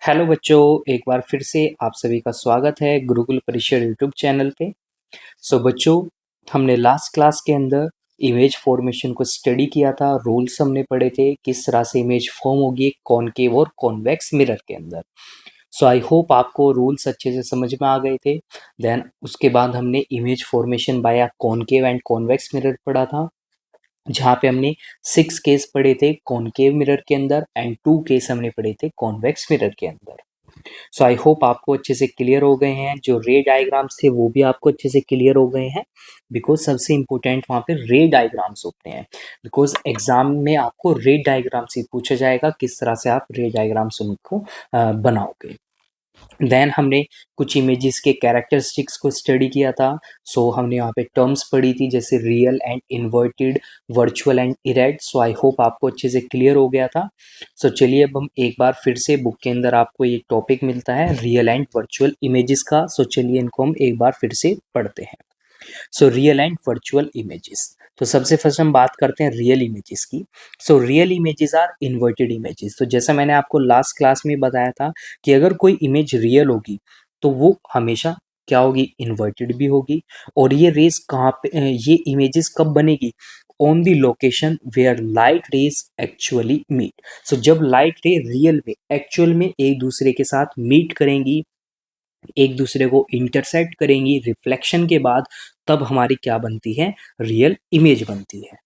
Hello बच्चों, एक बार फिर से आप सभी का स्वागत है गुरुकुल परिषद यूट्यूब चैनल पे। बच्चों, हमने लास्ट क्लास के अंदर इमेज फॉर्मेशन को स्टडी किया था। रूल्स हमने पढ़े थे किस तरह से इमेज फॉर्म होगी कॉनकेव और कॉन्वेक्स मिरर के अंदर। आई होप आपको रूल्स अच्छे से समझ में आ गए थे। देन उसके बाद हमने image formation by concave and convex mirror पढ़ा था, जहाँ पे हमने 6 केस पढ़े थे कॉनकेव मिरर के अंदर एंड 2 केस हमने पढ़े थे कॉन्वेक्स मिरर के अंदर। आई होप आपको अच्छे से क्लियर हो गए हैं। जो रे डायग्राम्स थे वो भी आपको अच्छे से क्लियर हो गए हैं, बिकॉज सबसे इंपॉर्टेंट वहाँ पे रे डायग्राम्स होते हैं। बिकॉज एग्जाम में आपको रे डायग्राम्स ही पूछा जाएगा, किस तरह से आप रे डायग्राम्स उनको बनाओगे। देन हमने कुछ इमेजेस के कैरेक्टरिस्टिक्स को स्टडी किया था। हमने यहाँ पे टर्म्स पढ़ी थी जैसे real and inverted, virtual and erect. I hope आपको अच्छे से क्लियर हो गया था। चलिए अब हम एक बार फिर से बुक के अंदर आपको ये टॉपिक मिलता है रियल एंड वर्चुअल इमेजेस का। चलिए इनको हम एक बार फिर से पढ़ते हैं। Real and virtual images. सबसे फर्स्ट हम बात करते हैं रियल इमेजेस की। Real images are inverted images. जैसा मैंने आपको लास्ट क्लास में बताया था कि अगर कोई इमेज रियल होगी तो वो हमेशा क्या होगी, इन्वर्टेड भी होगी। और ये रेस कहाँ पे, ये इमेजेस कब बनेगी, on the location where light rays actually meet. जब लाइट रे रियल में एक्चुअल में एक दूसरे के साथ मीट करेंगी, एक दूसरे को इंटरसेक्ट करेंगी रिफ्लेक्शन के बाद, तब हमारी क्या बनती है, रियल इमेज बनती है।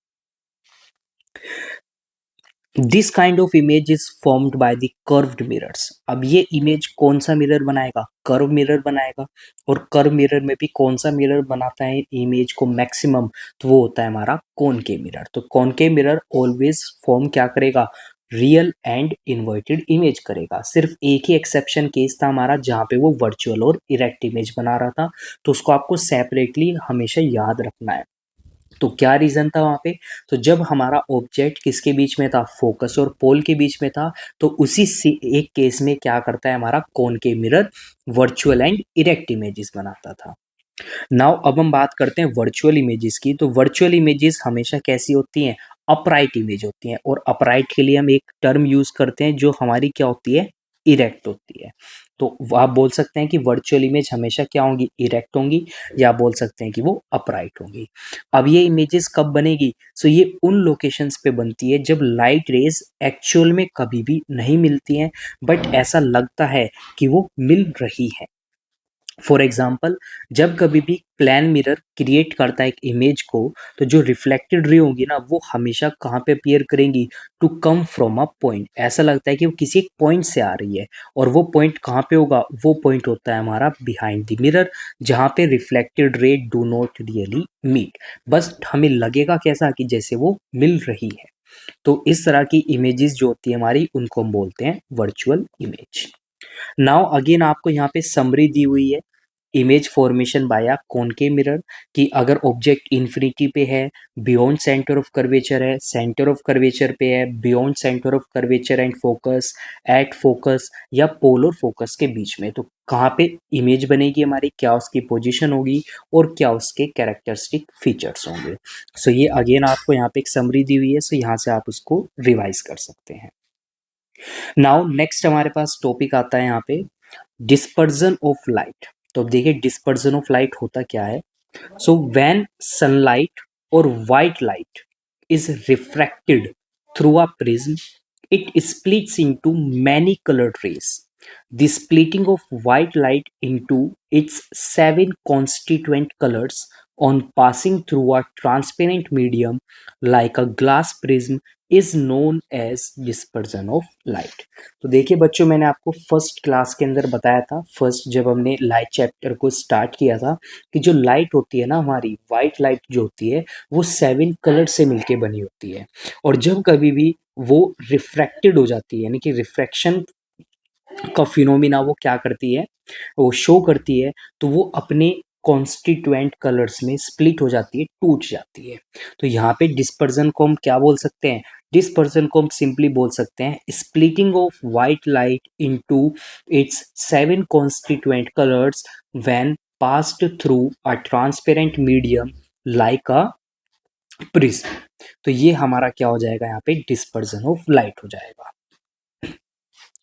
This kind of image is formed by the curved mirrors. अब ये इमेज कौन सा मिरर बनाएगा, कर्व मिरर बनाएगा। और कर्व मिरर में भी कौन सा मिरर बनाता है इमेज को मैक्सिमम, तो वो होता है हमारा कॉनकेव मिरर। तो कॉनकेव मिरर ऑलवेज फॉर्म क्या करेगा, रियल एंड इन्वर्टेड इमेज करेगा। सिर्फ एक ही एक्सेप्शन केस था हमारा जहाँ पे वो वर्चुअल और इरेक्ट इमेज बना रहा था, तो उसको आपको सेपरेटली हमेशा याद रखना है। तो क्या रीजन था वहाँ पे, तो जब हमारा ऑब्जेक्ट किसके बीच में था, फोकस और पोल के बीच में था, तो उसी एक केस में क्या करता है हमारा concave mirror, virtual and erect images बनाता था। नाउ अब हम बात करते हैं वर्चुअल इमेजेस की। तो वर्चुअल इमेजेस हमेशा कैसी होती हैं, अपराइट इमेज होती हैं। और अपराइट के लिए हम एक टर्म यूज करते हैं जो हमारी क्या होती है, इरेक्ट होती है। तो आप बोल सकते हैं कि वर्चुअल इमेज हमेशा क्या होंगी, इरेक्ट होंगी, या बोल सकते हैं कि वो अपराइट होंगी। अब ये इमेजेस कब बनेगी, ये उन लोकेशंस पे बनती है जब लाइट रेज एक्चुअल में कभी भी नहीं मिलती हैं, बट ऐसा लगता है कि वो मिल रही है। फॉर एग्जाम्पल, जब कभी भी प्लान मिरर क्रिएट करता है एक इमेज को, तो जो रिफ्लेक्टेड रे होंगी ना, वो हमेशा कहाँ पे अपीयर करेंगी, to come from a point. ऐसा लगता है कि वो किसी एक पॉइंट से आ रही है, और वो पॉइंट कहाँ पे होगा, वो पॉइंट होता है हमारा बिहाइंड द मिरर, जहाँ पे reflected ray do not really meet. बस हमें लगेगा कैसा, कि जैसे वो मिल रही है। तो इस तरह की इमेजेस जो होती है हमारी, उनको हम बोलते हैं वर्चुअल इमेज। नाउ अगेन आपको यहाँ पे समरी दी हुई है image formation by concave mirror, कि अगर ऑब्जेक्ट इन्फिनिटी पे है, बियॉन्ड सेंटर ऑफ कर्वेचर है, सेंटर ऑफ कर्वेचर पे है, beyond centre of curvature and focus, at focus, या पोलर फोकस के बीच में, तो कहाँ पे इमेज बनेगी हमारी, क्या उसकी पोजीशन होगी, और क्या उसके कैरेक्टरिस्टिक फीचर्स होंगे। ये अगेन आपको यहाँ पे एक समरी दी हुई है, यहाँ से आप उसको रिवाइज कर सकते हैं। नाउ नेक्स्ट हमारे पास टॉपिक आता है यहाँ पे डिस्पर्जन ऑफ लाइट। तो अब देखिए डिस्पर्जन ऑफ लाइट होता क्या है। व्हेन सनलाइट और white light is refracted through a prism, it splits into many colored rays. The splitting of white light into its 7 constituent colors on passing through a transparent medium like a glass prism is known as dispersion of light. तो देखिए बच्चों, मैंने आपको first class के अंदर बताया था, first जब हमने लाइट चैप्टर को स्टार्ट किया था, कि जो लाइट होती है ना हमारी, वाइट लाइट जो होती है, वो 7 कलर से मिलके बनी होती है। और जब कभी भी वो रिफ्रैक्टेड हो जाती है, यानी कि रिफ्रैक्शन का फिनोमिना वो क्या करती है, वो शो करती है, तो वो अपने कॉन्स्टिट्यूएंट कलर्स में स्प्लिट हो जाती है, टूट जाती है। तो यहाँ पे डिस्पर्जन को हम क्या बोल सकते हैं, डिस्पर्जन को हम सिंपली बोल सकते हैं splitting of white light into its 7 constituent colours when passed through a transparent medium like a prism. तो ये हमारा क्या हो जाएगा, यहाँ पे डिस्पर्जन ऑफ लाइट हो जाएगा।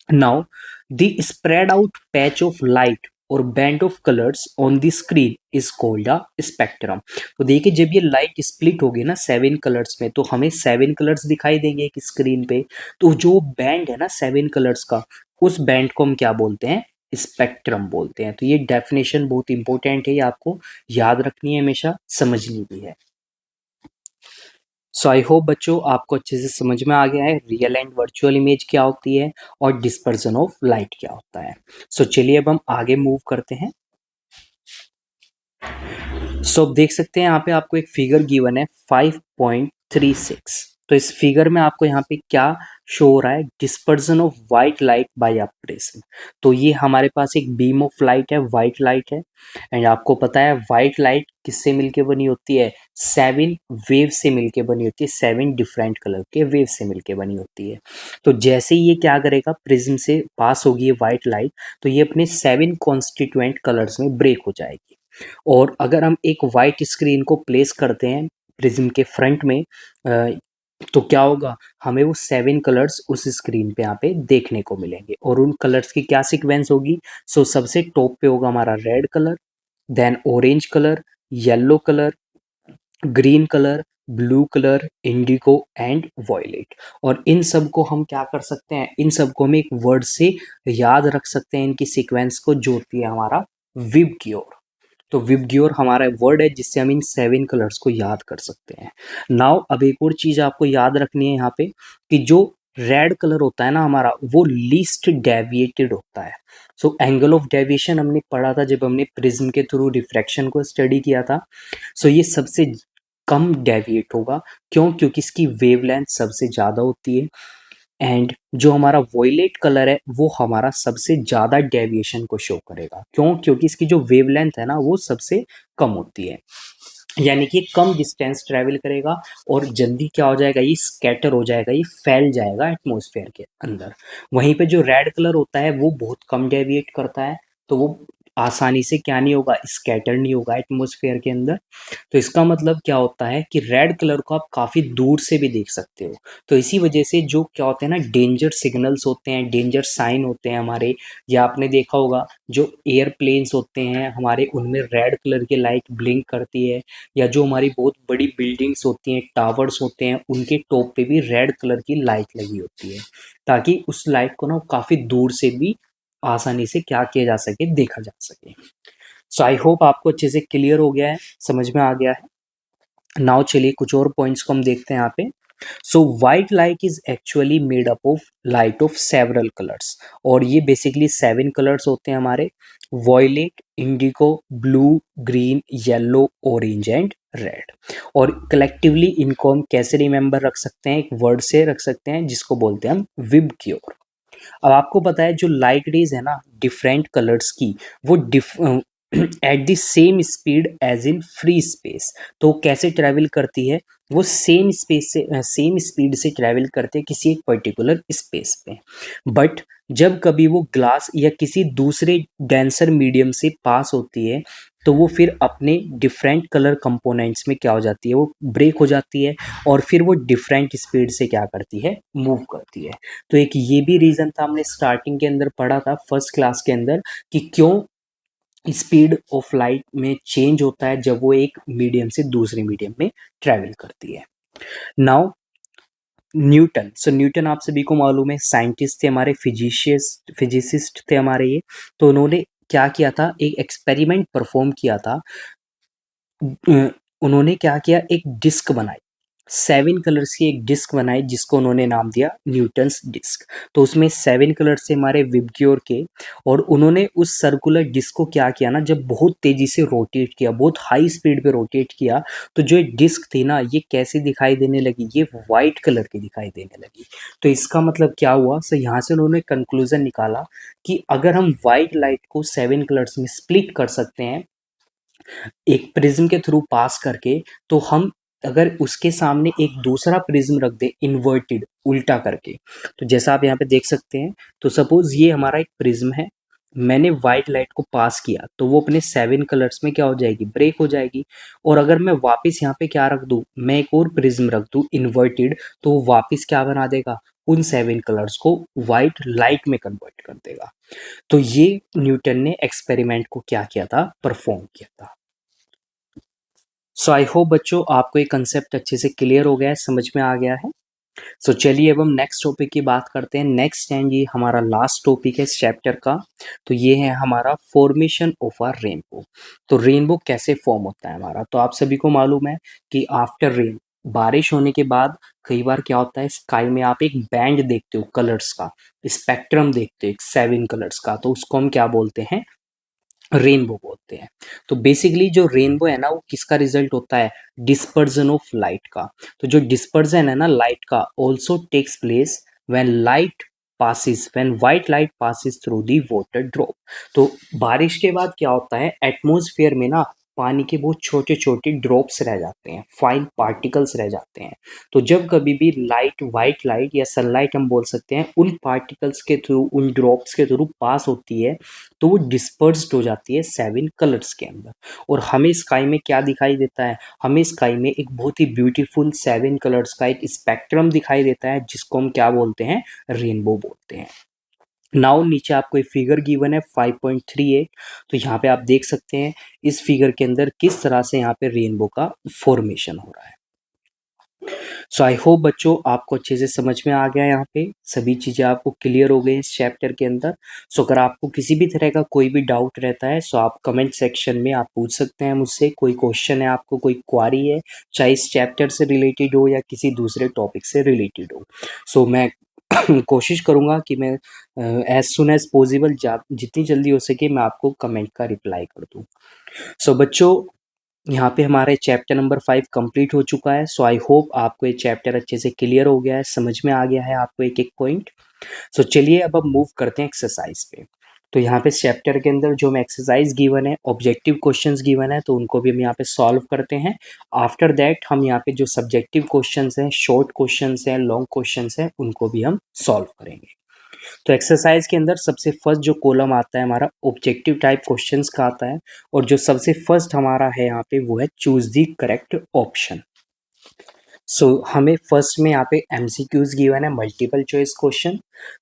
Now, the spread out patch of light और band of colours on the screen is called a spectrum. तो देखिए जब ये लाइट स्प्लिट होगी ना 7 कलर्स में, तो हमें 7 कलर्स दिखाई देंगे एक स्क्रीन पे। तो जो बैंड है ना 7 कलर्स का, उस बैंड को हम क्या बोलते हैं? स्पेक्ट्रम बोलते हैं। तो ये डेफिनेशन बहुत इंपॉर्टेंट है, ये आपको याद रखनी है, हमेशा समझनी भी है। सो आई होप बच्चों आपको अच्छे से समझ में आ गया है रियल एंड वर्चुअल इमेज क्या होती है और डिस्पर्जन ऑफ लाइट क्या होता है। सो चलिए अब हम आगे मूव करते हैं। सो अब देख सकते हैं यहाँ पे आपको एक फिगर गिवन है 5.36। तो इस फिगर में आपको यहाँ पे क्या शो हो रहा है? Dispersion of white light by a prism. तो ये हमारे पास एक बीम ऑफ लाइट है, व्हाइट लाइट है। एंड आपको पता है व्हाइट लाइट किससे मिलके बनी होती है? 7 वेव से मिलके बनी होती है, 7 डिफरेंट कलर के वेव से मिलके बनी होती है। तो जैसे ही ये क्या करेगा, प्रिज्म से पास होगी ये व्हाइट लाइट, तो ये अपने 7 कॉन्स्टिट्यूएंट कलर्स में ब्रेक हो जाएगी। और अगर हम एक वाइट स्क्रीन को प्लेस करते हैं प्रिज्म के फ्रंट में, तो क्या होगा? हमें वो 7 कलर्स उस स्क्रीन पे यहाँ पे देखने को मिलेंगे। और उन कलर्स की क्या सीक्वेंस होगी? सो सबसे टॉप पे होगा हमारा red colour, then orange colour, yellow colour, green colour, blue colour, indigo and violet. और इन सब को हम क्या कर सकते हैं? इन सब को हम एक वर्ड से याद रख सकते हैं, इनकी सीक्वेंस को, जो होती है हमारा विबग्योर। तो विबग्योर हमारा वर्ड है जिससे हम इन 7 कलर्स को याद कर सकते हैं। नाउ अब एक और चीज आपको याद रखनी है यहाँ पे, कि जो रेड कलर होता है ना हमारा, वो लीस्ट डेविएटेड होता है। सो एंगल ऑफ डेविएशन हमने पढ़ा था जब हमने प्रिज्म के थ्रू रिफ्रैक्शन को स्टडी किया था। सो ये सबसे कम डेविएट होगा। क्यों? क्योंकि इसकी वेवलेंथ सबसे ज़्यादा होती है। एंड जो हमारा वॉयलेट कलर है वो हमारा सबसे ज़्यादा डेविएशन को शो करेगा। क्यों? क्योंकि इसकी जो वेवलेंथ है ना वो सबसे कम होती है, यानी कि कम डिस्टेंस ट्रैवल करेगा और जल्दी क्या हो जाएगा? ये स्कैटर हो जाएगा, ये फैल जाएगा एटमॉस्फेयर के अंदर। वहीं पे जो रेड कलर होता है वो बहुत कम डेविएट करता है, तो वो आसानी से क्या नहीं होगा? स्कैटर नहीं होगा एटमॉस्फेयर के अंदर। तो इसका मतलब क्या होता है कि रेड कलर को आप काफ़ी दूर से भी देख सकते हो। तो इसी वजह से जो क्या होते हैं ना, डेंजर सिग्नल्स होते हैं, डेंजर साइन होते हैं हमारे, या आपने देखा होगा जो एयरप्लेन्स होते हैं हमारे, उनमें रेड कलर की लाइट ब्लिंक करती है। या जो हमारी बहुत बड़ी बिल्डिंग्स होती हैं, टावर्स होते हैं, उनके टॉप पे भी रेड कलर की लाइट लगी होती है, ताकि उस लाइट को ना काफ़ी दूर से भी आसानी से क्या किया जा सके? देखा जा सके। सो आई होप आपको अच्छे से क्लियर हो गया है, समझ में आ गया है। नाउ चलिए कुछ और पॉइंट्स को हम देखते हैं यहाँ पे। So white light is actually made up of light of several colours. और ये बेसिकली 7 कलर्स होते हैं हमारे, violet, indigo, blue, green, yellow, orange and red. और कलेक्टिवली इनको हम कैसे रिमेंबर रख सकते हैं? एक वर्ड से रख सकते हैं जिसको बोलते हैं हम विबग्योर। अब आपको पता है जो लाइट रेज है ना डिफरेंट कलर्स की, वो at the same speed as in free space. तो कैसे ट्रैवल करती है? वो सेम स्पेस से सेम स्पीड से ट्रैवल करते हैं किसी एक पर्टिकुलर स्पेस पे। बट जब कभी वो ग्लास या किसी दूसरे डेंसर मीडियम से पास होती है, तो वो फिर अपने डिफरेंट कलर कंपोनेंट्स में क्या हो जाती है? वो ब्रेक हो जाती है, और फिर वो डिफरेंट स्पीड से क्या करती है? मूव करती है। तो एक ये भी रीज़न था, हमने स्टार्टिंग के अंदर पढ़ा था फर्स्ट क्लास के अंदर, कि क्यों स्पीड ऑफ लाइट में चेंज होता है जब वो एक मीडियम से दूसरे मीडियम में ट्रैवल करती है। Now Newton. सो न्यूटन आप सभी को मालूम है, साइंटिस्ट थे हमारे, फिजिसिस्ट थे हमारे ये। तो उन्होंने क्या किया था? एक एक्सपेरिमेंट परफॉर्म किया था। उन्होंने क्या किया? एक डिस्क बनाई, 7 कलर्स की एक डिस्क बनाई, जिसको उन्होंने नाम दिया न्यूटन्स डिस्क। तो उसमें 7 कलर से हमारे विबग्योर के। और उन्होंने उस सर्कुलर डिस्क को क्या किया ना, जब बहुत तेजी से रोटेट किया, बहुत हाई स्पीड पे रोटेट किया, तो जो डिस्क थी ना, ये कैसी दिखाई देने लगी? ये वाइट कलर की दिखाई देने लगी। तो इसका मतलब क्या हुआ? सो यहाँ से उन्होंने कंक्लूजन निकाला कि अगर हम वाइट लाइट को 7 कलर्स में स्प्लिट कर सकते हैं एक प्रिज्म के थ्रू पास करके, तो हम अगर उसके सामने एक दूसरा प्रिज्म रख दे इन्वर्टेड, उल्टा करके, तो जैसा आप यहाँ पे देख सकते हैं, तो सपोज ये हमारा एक प्रिज्म है, मैंने व्हाइट लाइट को पास किया तो वो अपने 7 कलर्स में क्या हो जाएगी, ब्रेक हो जाएगी। और अगर मैं वापस यहाँ पे क्या रख दूँ, मैं एक और प्रिज्म रख दूँ इन्वर्टेड, तो वो वापस क्या बना देगा, उन 7 कलर्स को व्हाइट लाइट में कन्वर्ट कर देगा। तो ये न्यूटन ने एक्सपेरिमेंट को क्या किया था, परफॉर्म किया था। सो आई होप बच्चों आपको ये कंसेप्ट अच्छे से क्लियर हो गया है, समझ में आ गया है। सो चलिए अब हम नेक्स्ट टॉपिक की बात करते हैं। नेक्स्ट एंड ये हमारा लास्ट टॉपिक है इस चैप्टर का। तो ये है हमारा फॉर्मेशन ऑफ अ रेनबो। तो रेनबो कैसे फॉर्म होता है हमारा, तो आप सभी को मालूम है कि आफ्टर रेन, बारिश होने के बाद कई बार क्या होता है, स्काई में आप एक बैंड देखते हो कलर्स का, स्पेक्ट्रम देखते हो एक 7 कलर्स का, तो उसको हम क्या बोलते हैं, रेनबो बोलते हैं। तो बेसिकली जो रेनबो है ना, वो किसका रिजल्ट होता है, डिस्पर्जन ऑफ लाइट का। तो जो डिस्पर्जन है ना लाइट का, also takes place when light passes, when white light passes through the water drop. तो बारिश के बाद क्या होता है, एटमॉस्फेयर में ना पानी के बहुत छोटे छोटे ड्रॉप्स रह जाते हैं, फाइन पार्टिकल्स रह जाते हैं। तो जब कभी भी लाइट, व्हाइट लाइट या सनलाइट हम बोल सकते हैं, उन पार्टिकल्स के थ्रू, उन ड्रॉप्स के थ्रू पास होती है, तो वो डिस्पर्स्ड हो जाती है 7 कलर्स के अंदर। और हमें स्काई में क्या दिखाई देता है, हमें स्काई में एक बहुत ही ब्यूटीफुल 7 कलर्स का एक स्पेक्ट्रम दिखाई देता है, जिसको हम क्या बोलते हैं, रेनबो बोलते हैं। नाउ नीचे आपको एक फिगर गिवन है 5.38। तो यहाँ पे आप देख सकते हैं इस फिगर के अंदर किस तरह से यहाँ पे रेनबो का फॉर्मेशन हो रहा है। सो आई होप बच्चों आपको अच्छे से समझ में आ गया, यहाँ पे सभी चीज़ें आपको क्लियर हो गई इस चैप्टर के अंदर। सो अगर आपको किसी भी तरह का कोई भी डाउट रहता है, सो आप कमेंट सेक्शन में आप पूछ सकते हैं मुझसे। कोई क्वेश्चन है आपको, कोई क्वारी है, चाहे इस चैप्टर से रिलेटेड हो या किसी दूसरे टॉपिक से रिलेटेड हो, सो मैं कोशिश करूँगा कि मैं एज सुन एज पॉसिबल, जितनी जल्दी हो सके मैं आपको कमेंट का रिप्लाई कर दूँ। सो बच्चों यहाँ पे हमारे चैप्टर नंबर 5 कंप्लीट हो चुका है। सो आई होप आपको ये चैप्टर अच्छे से क्लियर हो गया है, समझ में आ गया है आपको एक एक पॉइंट। सो चलिए अब हम मूव करते हैं एक्सरसाइज पे। तो यहाँ पे चैप्टर के अंदर जो हमें एक्सरसाइज गिवन है, ऑब्जेक्टिव क्वेश्चंस गिवन है, तो उनको भी हम यहाँ पे सॉल्व करते हैं। आफ्टर दैट हम यहाँ पे जो सब्जेक्टिव क्वेश्चंस हैं, शॉर्ट क्वेश्चंस हैं, लॉन्ग क्वेश्चंस हैं, उनको भी हम सॉल्व करेंगे। तो एक्सरसाइज के अंदर सबसे फर्स्ट जो कॉलम आता है हमारा ऑब्जेक्टिव टाइप क्वेश्चंस का आता है, और जो सबसे फर्स्ट हमारा है यहाँ पे वो है choose the correct option. So हमें फर्स्ट में यहाँ पे एमसीक्यूज गिवन है, मल्टीपल चॉइस क्वेश्चन।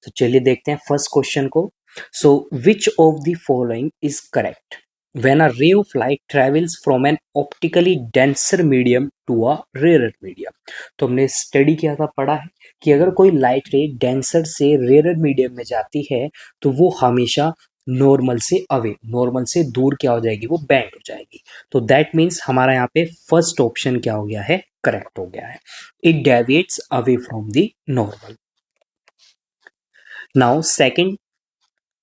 तो चलिए देखते हैं फर्स्ट क्वेश्चन को। So which of the following is correct when a ray of light travels from an optically denser medium to a rare medium. तो हमने स्टडी किया था, पढ़ा है कि अगर कोई लाइट रे डेंसर से रेयर मीडियम में जाती है, तो वो हमेशा नॉर्मल से अवे, नॉर्मल से दूर क्या हो जाएगी, वो बैंड हो जाएगी। तो दैट मीन्स हमारा यहाँ पे फर्स्ट ऑप्शन क्या हो गया है, करेक्ट हो गया है। It deviates away from the normal. Now second,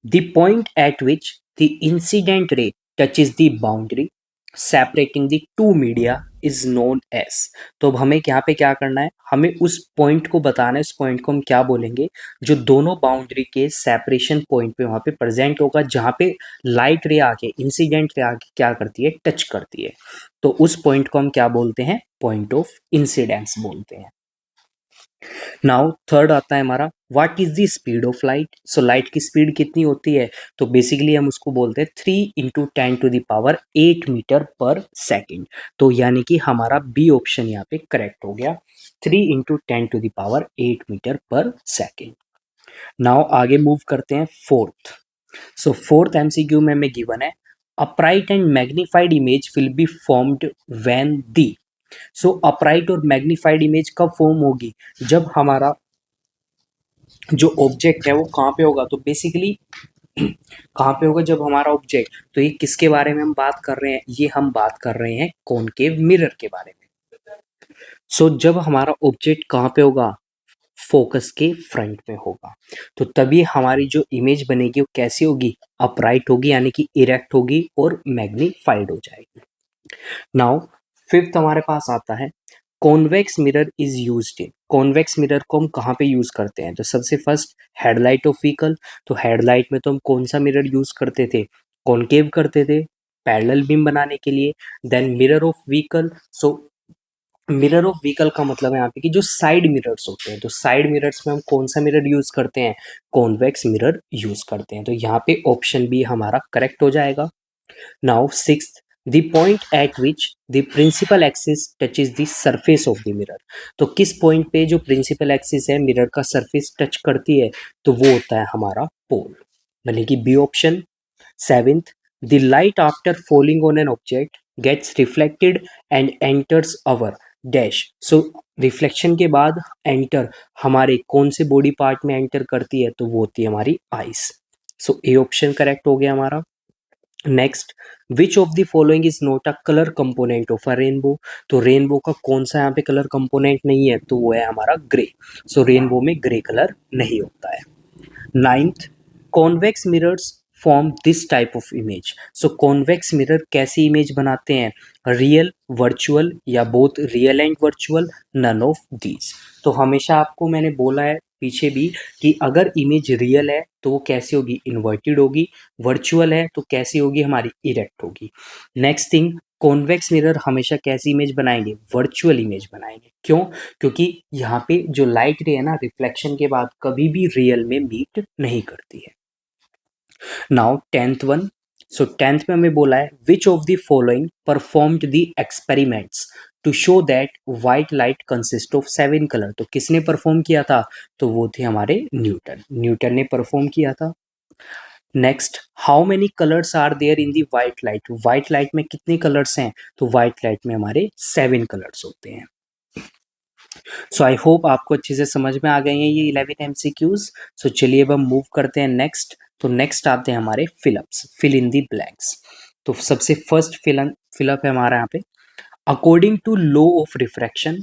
the point at which the incident ray touches the boundary separating the two media is known as. तो अब हमें यहाँ पे क्या करना है, हमें उस पॉइंट को बताना है। उस पॉइंट को हम क्या बोलेंगे, जो दोनों बाउंड्री के सेपरेशन पॉइंट पे वहां पे प्रेजेंट होगा, जहां पे लाइट रे आके, इंसिडेंट रे आके क्या करती है, टच करती है। तो उस पॉइंट को हम क्या बोलते हैं, पॉइंट ऑफ इंसिडेंस बोलते हैं। नाउ थर्ड आता है हमारा, what is the speed of light. So light की स्पीड कितनी होती है, तो बेसिकली हम उसको बोलते हैं 3 × 10⁸ मीटर पर सेकेंड। तो यानी कि हमारा बी ऑप्शन यहाँ पे करेक्ट हो गया, 3 × 10⁸ मीटर पर सेकेंड। नाउ आगे मूव करते हैं फोर्थ। सो फोर्थ एमसीक्यू में हमें गिवन है, upright and magnified image will be formed when the. So upright और मैग्निफाइड इमेज कब फॉर्म होगी, जब हमारा जो ऑब्जेक्ट है वो कहाँ पे होगा, तो बेसिकली कहाँ पे होगा, जब हमारा ऑब्जेक्ट, तो ये किसके बारे में हम बात कर रहे हैं, ये हम बात कर रहे हैं कॉनकेव मिरर के बारे में। सो जब हमारा ऑब्जेक्ट कहाँ पे होगा, फोकस के फ्रंट में होगा, तो तभी हमारी जो इमेज बनेगी वो कैसी होगी, अपराइट होगी, यानी कि इरेक्ट होगी और मैग्नीफाइड हो जाएगी। नाउ फिफ्थ हमारे पास आता है, convex mirror is used in. Convex mirror को हम कहाँ पे यूज करते हैं, तो सबसे फर्स्ट हेडलाइट ऑफ व्हीकल। तो हेडलाइट में तो हम कौन सा मिरर यूज करते थे, कॉनकेव करते थे पैरेलल बीम बनाने के लिए। Then mirror of vehicle, so mirror of vehicle का मतलब है यहाँ पे कि जो साइड मिरर्स होते हैं, तो साइड मिरर्स में हम कौन सा मिरर यूज करते हैं, कॉन्वेक्स मिरर यूज करते हैं। तो यहाँ पे ऑप्शन बी हमारा करेक्ट हो जाएगा। Now sixth, the point at which the principal axis touches the surface of the mirror. तो किस पॉइंट पे जो प्रिंसिपल एक्सिस है मिरर का सरफेस टच करती है, तो वो होता है हमारा पोल, यानी कि B option. Seventh, the light after falling on an object gets reflected and enters our dash. So reflection के बाद एंटर हमारे कौन से बॉडी पार्ट में एंटर करती है, तो वो होती है हमारी ice. So A option correct हो गया हमारा। Next, which of the following is not a colour component of a rainbow. तो रेनबो का कौन सा यहाँ पे कलर कंपोनेंट नहीं है, तो वो है हमारा ग्रे। सो रेनबो में ग्रे कलर नहीं होता है। Ninth, convex mirrors form this type of image. So convex mirror कैसी इमेज बनाते हैं, रियल, वर्चुअल या both real and virtual, none of these. तो हमेशा आपको मैंने बोला है पीछे भी कि अगर इमेज रियल है तो वो कैसी होगी, इन्वर्टेड होगी, वर्चुअल है तो कैसी होगी, हमारी इरेक्ट होगी। नेक्स्ट थिंग, कॉन्वेक्स मिरर हमेशा कैसी इमेज बनाएंगे, वर्चुअल इमेज बनाएंगे। क्यों, क्योंकि यहाँ पे जो लाइट रे है ना रिफ्लेक्शन के बाद कभी भी रियल में मीट नहीं करती है। Now tenth one, so tenth में हमें बोला है which of the following performed the experiments to show that white light consist of 7 colour. तो किसने परफॉर्म किया था, तो वो थे हमारे न्यूटन, न्यूटन ने परफॉर्म किया था। Next, how many colours are there in the white light, white light में कितने कलर्स हैं, तो व्हाइट लाइट में हमारे 7 कलर्स होते हैं। सो आई होप आपको अच्छे से समझ में आ गए हैं ये 11 MCQs। सो चलिए अब हम मूव करते हैं नेक्स्ट। तो नेक्स्ट आते हैं हमारे fill ups, fill in the blanks. तो सबसे फर्स्ट फिलअप है हमारा यहाँ पे, according to law of refraction,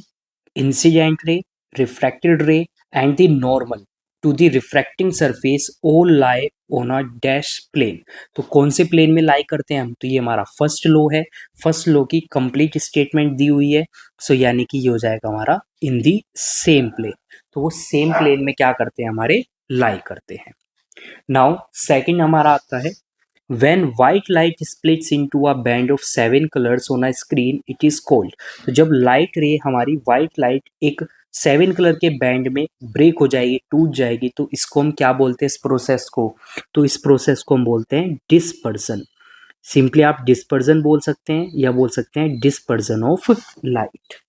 incident ray, refracted ray and the normal to the refracting surface all lie on a dash plane. तो कौन से प्लेन में लाई करते हैं हम, तो ये हमारा फर्स्ट लॉ है, फर्स्ट लॉ की कंप्लीट स्टेटमेंट दी हुई है। सो यानी कि ये हो जाएगा हमारा इन दी सेम प्लेन। तो वो सेम प्लेन में क्या करते हैं, हमारे लाई करते हैं। नाउ सेकंड हमारा आता है, when white light splits into a band of 7 colors on a screen it is called। तो जब लाइट रे हमारी व्हाइट लाइट एक 7 कलर के बैंड में ब्रेक हो जाएगी, टूट जाएगी, तो इसको हम क्या बोलते हैं इस प्रोसेस को, तो इस प्रोसेस को हम बोलते हैं डिस्पर्जन। सिंपली आप डिस्पर्जन बोल सकते हैं या बोल सकते हैं डिस्पर्जन ऑफ लाइट।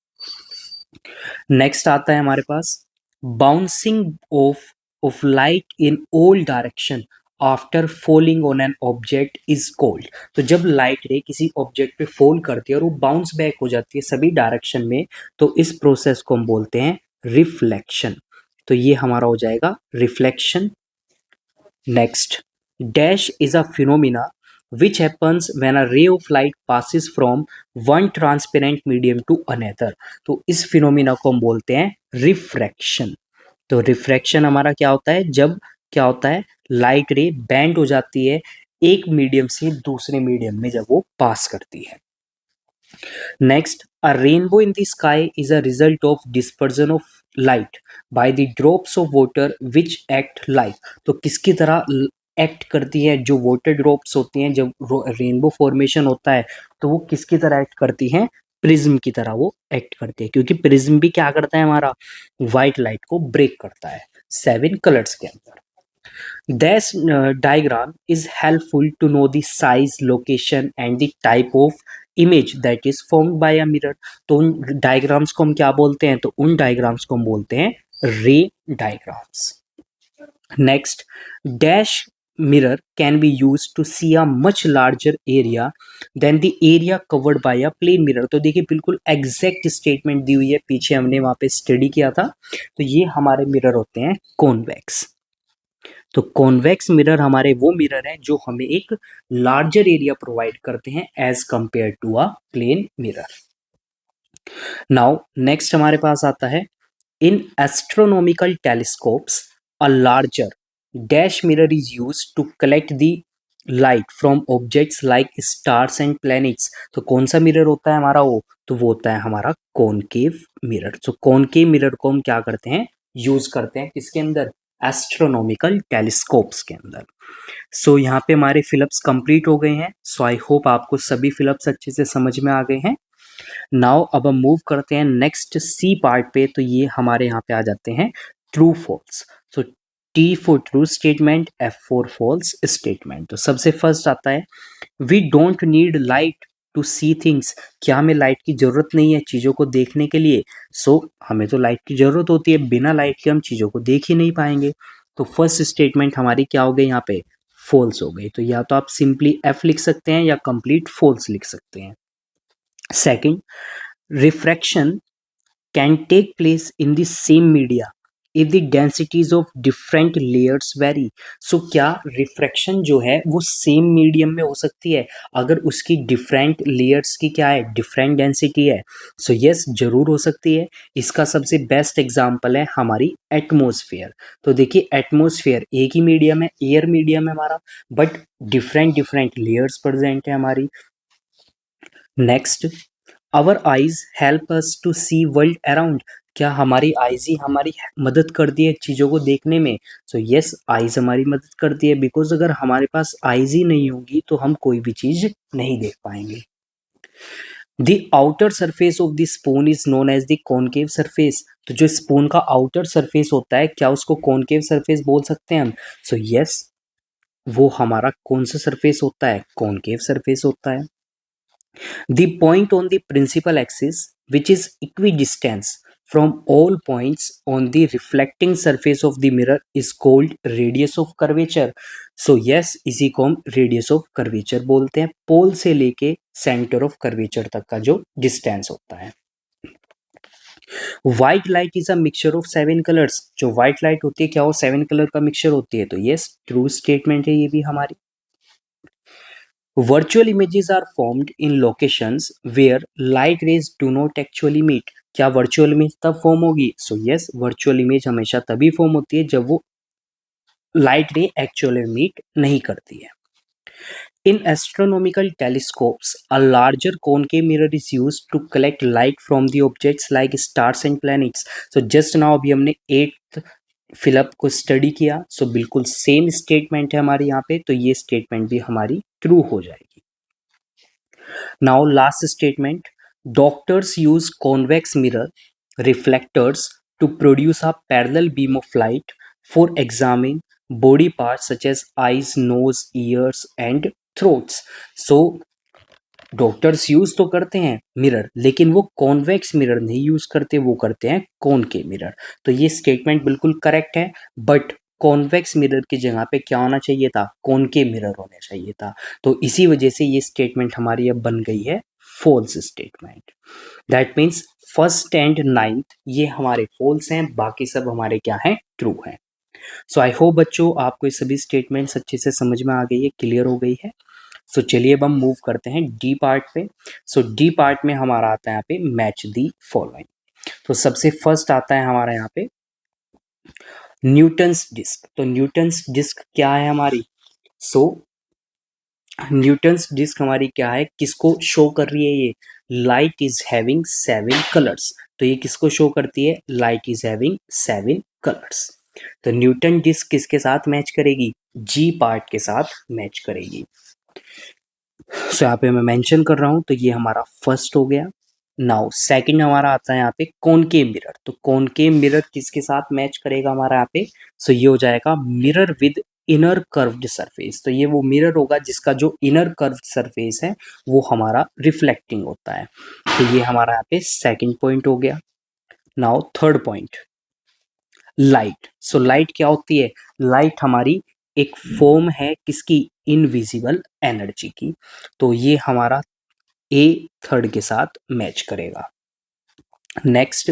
नेक्स्ट आता है हमारे पास, bouncing of light in all direction after falling on an object is called. तो जब लाइट रे किसी ऑब्जेक्ट पे फॉल करती है और वो बाउंस बैक हो जाती है सभी डायरेक्शन में, तो इस प्रोसेस को हम बोलते हैं रिफ्लेक्शन। तो ये हमारा हो जाएगा reflection. Next, dash is a phenomena which happens when a ray of light passes from one transparent medium to another। तो इस फिनोमिना को हम बोलते हैं रिफ्रैक्शन। तो रिफ्रैक्शन हमारा क्या होता है, जब क्या होता है लाइट रे बैंड हो जाती है एक मीडियम से दूसरे मीडियम में जब वो पास करती है। Next, a rainbow in the sky is a result of dispersion of light by the drops of water which act like. तो किसकी तरह एक्ट करती है, जो वाटर ड्रॉप्स होती हैं जब रेनबो फॉर्मेशन होता है तो वो किसकी तरह एक्ट करती हैं, प्रिज्म की तरह वो एक्ट करती है, क्योंकि प्रिज्म भी क्या करता है हमारा व्हाइट लाइट को ब्रेक करता है 7 कलर्स के अंदर। This diagram is helpful to know the size, location and the type of image that is formed by a mirror। तो उन डायग्राम्स को हम क्या बोलते हैं, तो उन डायग्राम्स को हम बोलते हैं रे diagrams. Next, dash mirror can be used to see a much larger area than the area covered by a plane mirror। तो देखिए बिल्कुल एग्जैक्ट स्टेटमेंट दी हुई है, पीछे हमने वहां पे स्टडी किया था। तो ये हमारे मिरर होते हैं कॉन्वेक्स। तो कॉन्वेक्स मिरर हमारे वो मिरर हैं जो हमें एक लार्जर एरिया प्रोवाइड करते हैं as compare to a plane mirror. Now next हमारे पास आता है, in astronomical telescopes a larger dash mirror is used to collect the light from objects like stars and planets. तो कौन सा मिरर होता है हमारा वो, तो वो होता है हमारा कॉनकेव मिरर। तो कॉनकेव मिरर को हम क्या करते हैं, यूज करते हैं किसके अंदर, एस्ट्रोनॉमिकल टेलीस्कोप्स के अंदर। सो यहाँ पे हमारे फिलअप्स कंप्लीट हो गए हैं। सो आई होप आपको सभी फिलअप्स अच्छे से समझ में आ गए हैं। नाउ अब हम मूव करते हैं नेक्स्ट सी पार्ट पे, तो ये हमारे यहाँ पे आ जाते हैं true false. So T for true statement, F for false statement. तो सबसे फर्स्ट आता है we don't need light to see things. क्या हमें लाइट की जरूरत नहीं है चीजों को देखने के लिए? हमें तो लाइट की जरूरत होती है, बिना लाइट के हम चीजों को देख ही नहीं पाएंगे। तो फर्स्ट स्टेटमेंट हमारी क्या हो गई यहाँ पे? फॉल्स हो गई। तो या तो आप सिंपली एफ लिख सकते हैं या कंप्लीट फॉल्स लिख सकते हैं। Second, refraction can take place in the same media if the densities of different layers vary। क्या रिफ्रैक्शन जो है वो सेम मीडियम में हो सकती है अगर उसकी डिफरेंट लेयर्स की क्या है, डिफरेंट डेंसिटी है? यस, जरूर हो सकती है। इसका सबसे बेस्ट एग्जांपल है हमारी एटमॉस्फेयर। तो देखिए एटमॉस्फेयर एक ही मीडियम है, एयर मीडियम है हमारा, but different different layers present है हमारी। Next, our eyes help us to see world around. क्या हमारी आईज ही हमारी मदद करती है चीज़ों को देखने में? यस, आईज हमारी मदद करती है, बिकॉज अगर हमारे पास आईज ही नहीं होगी तो हम कोई भी चीज़ नहीं देख पाएंगे। The outer surface of the spoon is known as the concave surface. तो जो स्पून का आउटर सरफेस होता है, क्या उसको कॉनकेव सरफेस बोल सकते हैं हम? यस, वो हमारा कौन सा सरफेस होता है? कॉनकेव सरफेस होता है। The point on the principal axis, which is equidistant from all points on the reflecting surface of the mirror, is called radius of curvature। yes, इसी को हम radius of curvature बोलते हैं, पोल से लेके सेंटर ऑफ कर्वेचर तक का जो डिस्टेंस होता है। White light is a mixture of 7 colours. जो व्हाइट लाइट होती है क्या वो 7 कलर का मिक्सचर होती है? तो यस, ट्रू स्टेटमेंट है ये भी हमारी। Virtual images are formed in locations where light rays do not actually meet। क्या वर्चुअल इमेज तब फॉर्म होगी? यस, वर्चुअल इमेज हमेशा तभी फॉर्म होती है जब वो लाइट रे एक्चुअल में मीट नहीं करती है। In astronomical telescopes, a larger concave mirror is used to collect light from the objects like stars and planets। just now अभी हमने 8th फिलअप को स्टडी किया। बिल्कुल सेम स्टेटमेंट है हमारी यहाँ पे, तो ये स्टेटमेंट भी हमारी ट्रू हो जाएगी। Now last statement, doctors use convex mirror reflectors to produce a parallel beam of light for examining body parts such as eyes, nose, ears and throats। Doctors use तो करते हैं मिरर, लेकिन वो convex mirror नहीं use करते, वो करते हैं कॉनकेव मिरर। तो ये स्टेटमेंट बिल्कुल करेक्ट है, बट कॉन्वेक्स मिरर की जगह पे क्या होना चाहिए था? कॉनकेव मिरर होना चाहिए था। तो इसी वजह से ये स्टेटमेंट हमारी अब बन गई है false statement. That means first and ninth ये हमारे फॉल्स हैं, बाकी सब हमारे क्या हैं? ट्रू हैं। आई होप बच्चों आपको ये सभी स्टेटमेंट्स अच्छे से समझ में आ गई है, क्लियर हो गई है। चलिए अब हम मूव करते हैं डी पार्ट पे। डी पार्ट में हमारा आता है यहाँ पे मैच दी फॉलोइंग। सबसे फर्स्ट आता है हमारा यहाँ पे न्यूटन्स डिस्क। तो न्यूटन्स डिस्क क्या है हमारी? न्यूटन्स डिस्क हमारी क्या है, किसको शो कर रही है? ये लाइट इज हैविंग 7 कलर्स। तो ये किसको शो करती है? Light is having 7 colours. तो न्यूटन डिस्क किसके साथ मैच करेगी? जी पार्ट के साथ मैच करेगी। यहाँ पे मैं मेंशन कर रहा हूं, तो ये हमारा फर्स्ट हो गया। नाउ सेकंड हमारा आता है यहाँ पे कॉनकेव मिरर। तो कॉनकेव मिरर किसके साथ मैच करेगा हमारा यहाँ पे? ये हो जाएगा mirror with inner curved surface. तो ये वो मिरर होगा जिसका जो इनर कर्व्ड सरफेस है वो हमारा रिफ्लेक्टिंग होता है। तो ये हमारा यहाँ पे सेकंड पॉइंट हो गया। Now third point, light. Light क्या होती है? लाइट हमारी एक फॉर्म है किसकी? इनविजिबल एनर्जी की। तो ये हमारा ए थर्ड के साथ मैच करेगा। Next,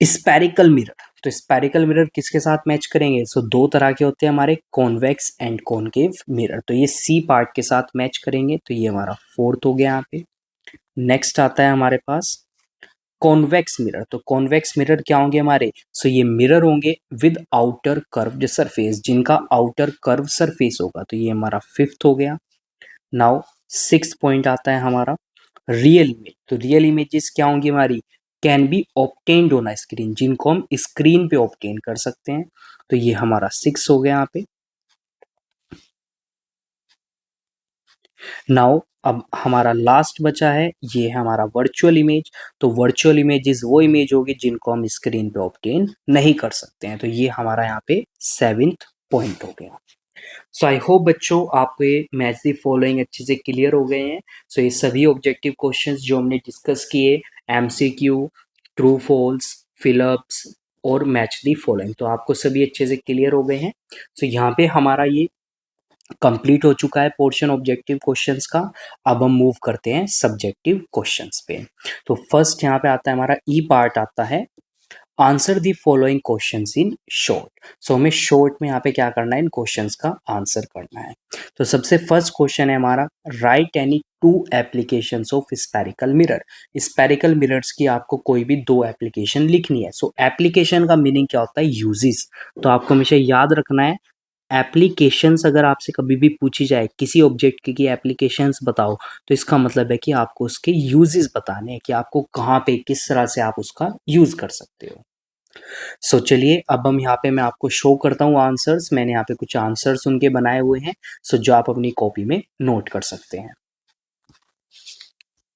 spherical mirror. तो स्पेरिकल मिरर किसके साथ मैच करेंगे? दो तरह के होते हैं हमारे, कॉन्वेक्स एंड कॉनकेव मिरर। तो ये सी पार्ट के साथ मैच करेंगे, तो ये हमारा फोर्थ हो गया यहाँ पे। नेक्स्ट आता है हमारे पास कॉन्वेक्स मिरर। तो कॉन्वेक्स मिरर क्या होंगे हमारे? ये मिरर होंगे विद आउटर कर्व्ड सरफेस, जिनका आउटर कर्व सरफेस होगा। तो ये हमारा फिफ्थ हो गया। नाउ सिक्स पॉइंट आता है हमारा रियल इमेज। तो रियल इमेजेस क्या होंगी हमारी? Can be obtained on screen, जिनको हम स्क्रीन पे ऑब्टेन कर सकते हैं। तो ये हमारा 6 हो गया यहाँ पे। नाउ अब हमारा लास्ट बचा है, ये है हमारा वर्चुअल इमेज। तो वर्चुअल इमेजेस वो इमेज होगी जिनको हम स्क्रीन पे ऑब्टेन नहीं कर सकते हैं। तो ये हमारा यहाँ पे 7th पॉइंट हो गया। सो आई होप बच्चों आपको ये मैच दी फॉलोइंग अच्छे से क्लियर हो गए हैं। सो ये सभी ऑब्जेक्टिव क्वेश्चंस जो हमने डिस्कस किए, एमसीक्यू, ट्रू फॉल्स, फिलअप्स और मैच दी फॉलोइंग, तो आपको सभी अच्छे से क्लियर हो गए हैं। सो यहाँ पे हमारा ये कंप्लीट हो चुका है पोर्शन ऑब्जेक्टिव क्वेश्चंस का। अब हम मूव करते हैं सब्जेक्टिव क्वेश्चंस पे। तो फर्स्ट यहाँ पे आता है हमारा ई पार्ट आता है, answer the following questions in short. So हमें शॉर्ट में यहाँ पे क्या करना है, इन क्वेश्चंस का आंसर करना है। तो सबसे फर्स्ट क्वेश्चन है हमारा, right any two applications of spherical mirror. Spherical mirrors की आपको कोई भी दो एप्लीकेशन लिखनी है। सो एप्लीकेशन का मीनिंग क्या होता है, यूजेस। तो आपको हमेशा याद रखना है, एप्लीकेशंस अगर आपसे कभी भी पूछी जाए किसी ऑब्जेक्ट की एप्लीकेशंस बताओ, तो इसका मतलब है कि आपको उसके यूजेस बताने हैं कि आपको कहाँ पे किस तरह से आप उसका यूज कर सकते हो। सो चलिए अब हम यहाँ पे मैं आपको शो करता हूँ आंसर्स। मैंने यहाँ पे कुछ आंसर्स उनके बनाए हुए हैं, सो जो आप अपनी कॉपी में नोट कर सकते हैं।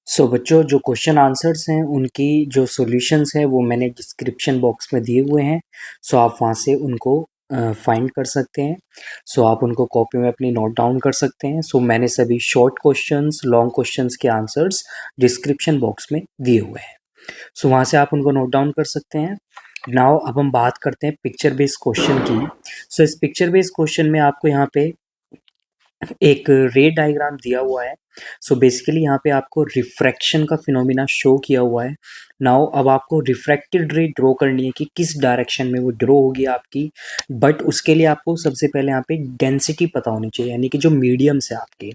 सो बच्चों जो क्वेश्चन आंसर्स हैं उनकी जो सॉल्यूशंस हैं वो मैंने डिस्क्रिप्शन बॉक्स में दिए हुए हैं। सो आप वहाँ से उनको फाइंड कर सकते हैं। सो आप उनको कॉपी में अपनी नोट डाउन कर सकते हैं। सो मैंने सभी शॉर्ट क्वेश्चंस, लॉन्ग क्वेश्चंस के आंसर्स डिस्क्रिप्शन बॉक्स में दिए हुए हैं। सो वहाँ से आप उनको नोट डाउन कर सकते हैं। नाउ अब हम बात करते हैं पिक्चर बेस्ड क्वेश्चन की। सो इस पिक्चर बेस्ड क्वेश्चन में आपको यहाँ पे एक रे डायग्राम दिया हुआ है। सो बेसिकली यहाँ पे आपको रिफ्रैक्शन का फिनोमिना शो किया हुआ है। नाउ अब आपको रिफ्रैक्टेड रे ड्रॉ करनी है कि किस डायरेक्शन में वो ड्रॉ होगी आपकी। बट उसके लिए आपको सबसे पहले यहाँ पे डेंसिटी पता होनी चाहिए, यानी कि जो मीडियम्स है आपके।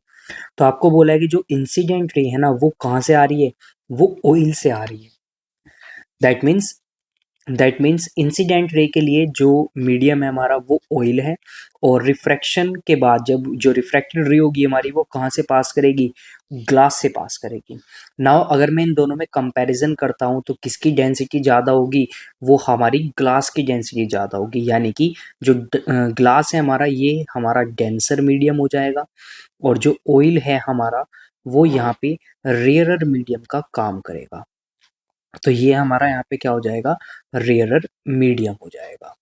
तो आपको बोला है कि जो इंसिडेंट रे है ना वो कहाँ से आ रही है, वो ऑयल से आ रही है। दैट मीन्स इंसिडेंट रे के लिए जो मीडियम है हमारा वो ऑयल है। और रिफ्रैक्शन के बाद जब जो रिफ्रैक्टेड रे होगी हमारी वो कहाँ से पास करेगी, ग्लास से पास करेगी। नाउ अगर मैं इन दोनों में कंपैरिजन करता हूँ तो किसकी डेंसिटी ज़्यादा होगी, वो हमारी ग्लास की डेंसिटी ज़्यादा होगी। यानी कि जो ग्लास है हमारा ये हमारा डेंसर मीडियम हो जाएगा, और जो ऑयल है हमारा वो यहाँ पे रेयरर मीडियम का काम करेगा। तो ये हमारा यहाँ पे क्या हो जाएगा, रेयरर मीडियम हो जाएगा।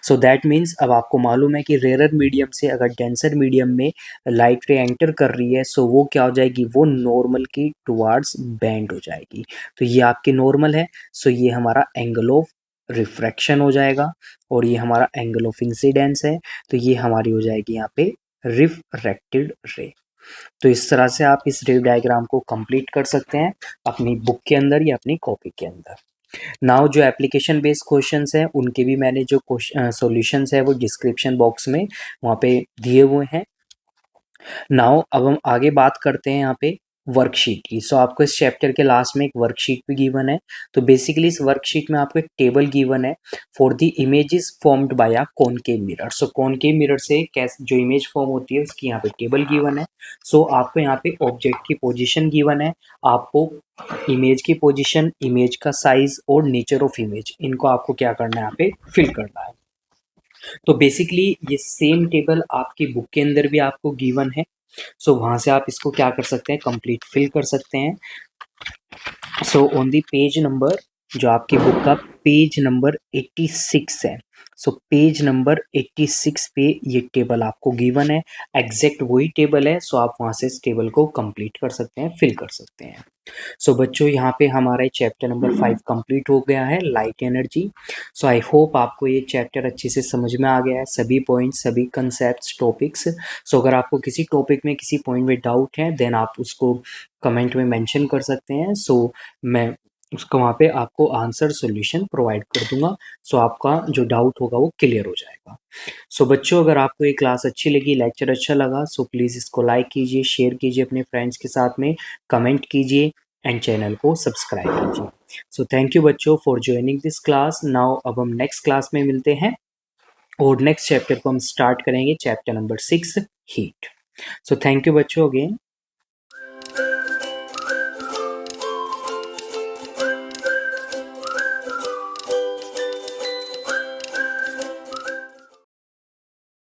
सो दैट मीन्स अब आपको मालूम है कि रेयरर मीडियम से अगर डेंसर मीडियम में लाइट रे एंटर कर रही है, सो वो क्या हो जाएगी, वो नॉर्मल की टुवार्ड्स बेंड हो जाएगी। तो ये आपकी नॉर्मल है। सो ये हमारा एंगल ऑफ रिफ्रैक्शन हो जाएगा, और ये हमारा एंगल ऑफ इंसिडेंस है। तो ये हमारी हो जाएगी यहाँ पे रिफ्रैक्टेड रे। तो इस तरह से आप इस रे डायग्राम को कंप्लीट कर सकते हैं अपनी बुक के अंदर या अपनी कॉपी के अंदर। नाउ जो एप्लीकेशन बेस्ड क्वेश्चंस हैं उनके भी मैंने जो सॉल्यूशंस है वो डिस्क्रिप्शन बॉक्स में वहाँ पे दिए हुए हैं। नाउ अब हम आगे बात करते हैं यहाँ पे वर्कशीट की। सो आपको इस चैप्टर के लास्ट में एक वर्कशीट भी गिवन है। तो बेसिकली इस वर्कशीट में आपको एक टेबल गिवन है for the images formed by a concave mirror. So concave mirror से कैसे जो इमेज फॉर्म होती है उसकी यहाँ पे टेबल गिवन है। सो आपको यहाँ पे ऑब्जेक्ट की पोजीशन गिवन है, आपको इमेज की पोजीशन, इमेज का साइज और नेचर ऑफ इमेज, इनको आपको क्या करना है यहाँ पे फिल करना है। तो बेसिकली ये सेम टेबल आपकी बुक के अंदर भी आपको गिवन है। सो वहाँ से आप इसको क्या कर सकते हैं, कंप्लीट फिल कर सकते हैं। So on the page number, जो आपकी बुक का पेज नंबर 86 है, सो पेज नंबर 86 पे ये टेबल आपको गिवन है, एग्जैक्ट वही टेबल है। सो आप वहाँ से इस टेबल को कंप्लीट कर सकते हैं, फिल कर सकते हैं। सो बच्चों यहाँ पे हमारा चैप्टर नंबर 5 कंप्लीट हो गया है, लाइट एनर्जी। सो आई होप आपको ये चैप्टर अच्छे से समझ में आ गया है, सभी पॉइंट्स, सभी कंसेप्ट्स, टॉपिक्स। सो अगर आपको किसी टॉपिक में किसी पॉइंट में डाउट है देन आप उसको कमेंट में मेंशन कर सकते हैं। सो मैं उसको वहाँ पे आपको आंसर सॉल्यूशन प्रोवाइड कर दूंगा। सो आपका जो डाउट होगा वो क्लियर हो जाएगा। सो बच्चों अगर आपको ये क्लास अच्छी लगी, लेक्चर अच्छा लगा, सो प्लीज़ इसको लाइक कीजिए, शेयर कीजिए अपने फ्रेंड्स के साथ में, कमेंट कीजिए एंड चैनल को सब्सक्राइब कीजिए। सो थैंक यू बच्चों for joining this class. Now अब हम नेक्स्ट क्लास में मिलते हैं और नेक्स्ट चैप्टर को हम स्टार्ट करेंगे, chapter number 6 heat. So thank you बच्चों अगेन।